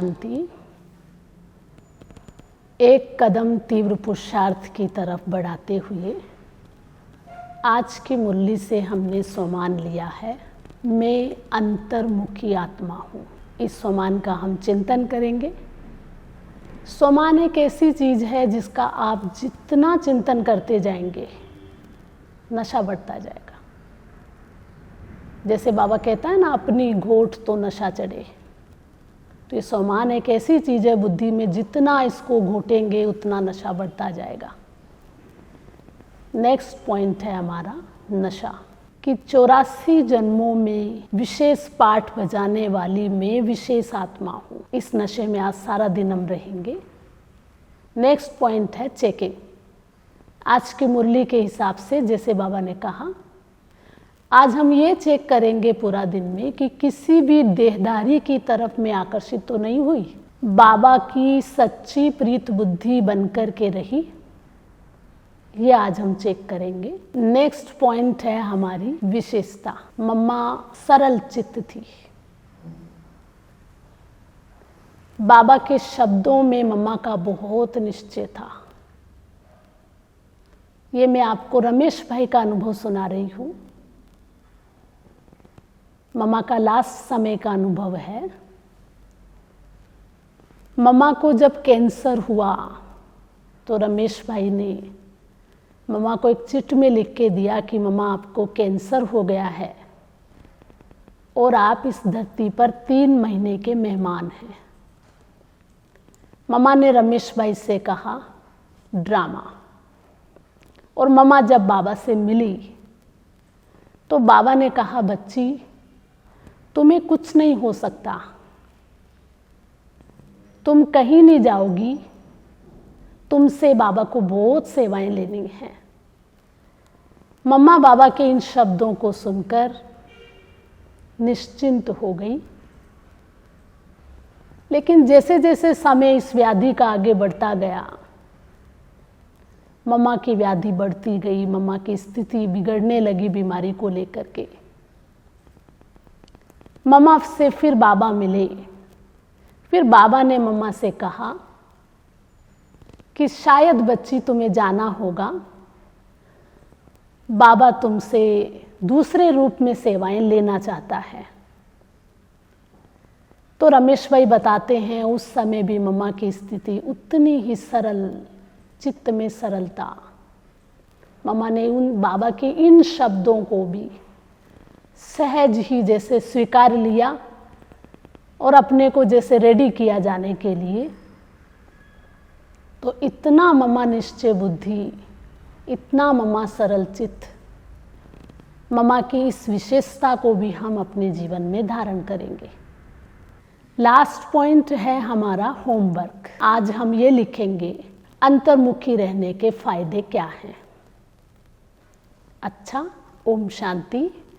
शांति। एक कदम तीव्र पुरुषार्थ की तरफ बढ़ाते हुए आज की मुरली से हमने सोमान लिया है, मैं अंतर्मुखी आत्मा हूँ। इस सोमान का हम चिंतन करेंगे। सोमान एक ऐसी चीज़ है जिसका आप जितना चिंतन करते जाएंगे नशा बढ़ता जाएगा। जैसे बाबा कहता है ना, अपनी घोट तो नशा चढ़े। तो ये सोमान एक ऐसी चीज़ है, बुद्धि में जितना इसको घोटेंगे उतना नशा बढ़ता जाएगा। नेक्स्ट पॉइंट है हमारा नशा, कि 84 जन्मों में विशेष पाठ बजाने वाली मैं विशेष आत्मा हूँ। इस नशे में आज सारा दिन हम रहेंगे। नेक्स्ट पॉइंट है चेकिंग। आज की मुरली के हिसाब से जैसे बाबा ने कहा, आज हम ये चेक करेंगे पूरा दिन में कि किसी भी देहदारी की तरफ में आकर्षित तो नहीं हुई, बाबा की सच्ची प्रीत बुद्धि बनकर के रही। ये आज हम चेक करेंगे। नेक्स्ट पॉइंट है हमारी विशेषता। मम्मा सरल चित्त थी। बाबा के शब्दों में मम्मा का बहुत निश्चय था। ये मैं आपको रमेश भाई का अनुभव सुना रही हूँ। मम्मा का लास्ट समय का अनुभव है। मम्मा को जब कैंसर हुआ तो रमेश भाई ने मम्मा को एक चिट में लिख के दिया कि मम्मा आपको कैंसर हो गया है और आप इस धरती पर 3 महीने के मेहमान हैं। मम्मा ने रमेश भाई से कहा ड्रामा। और मम्मा जब बाबा से मिली तो बाबा ने कहा, बच्ची तुम्हें कुछ नहीं हो सकता, तुम कहीं नहीं जाओगी, तुमसे बाबा को बहुत सेवाएं लेनी हैं। मम्मा बाबा के इन शब्दों को सुनकर निश्चिंत हो गई। लेकिन जैसे जैसे समय इस व्याधि का आगे बढ़ता गया, मम्मा की व्याधि बढ़ती गई, मम्मा की स्थिति बिगड़ने लगी बीमारी को लेकर के। मम्मा से फिर बाबा मिले। फिर बाबा ने मम्मा से कहा कि शायद बच्ची तुम्हें जाना होगा, बाबा तुमसे दूसरे रूप में सेवाएं लेना चाहता है। तो रमेश भाई बताते हैं, उस समय भी मम्मा की स्थिति उतनी ही सरल, चित्त में सरलता। मम्मा ने उन बाबा के इन शब्दों को भी सहज ही जैसे स्वीकार लिया और अपने को जैसे रेडी किया जाने के लिए। तो इतना मम्मा निश्चय बुद्धि, इतना मम्मा सरल चित्त, मम्मा की इस विशेषता को भी हम अपने जीवन में धारण करेंगे। लास्ट पॉइंट है हमारा होमवर्क। आज हम ये लिखेंगे, अंतर्मुखी रहने के फायदे क्या हैं। अच्छा, ओम शांति।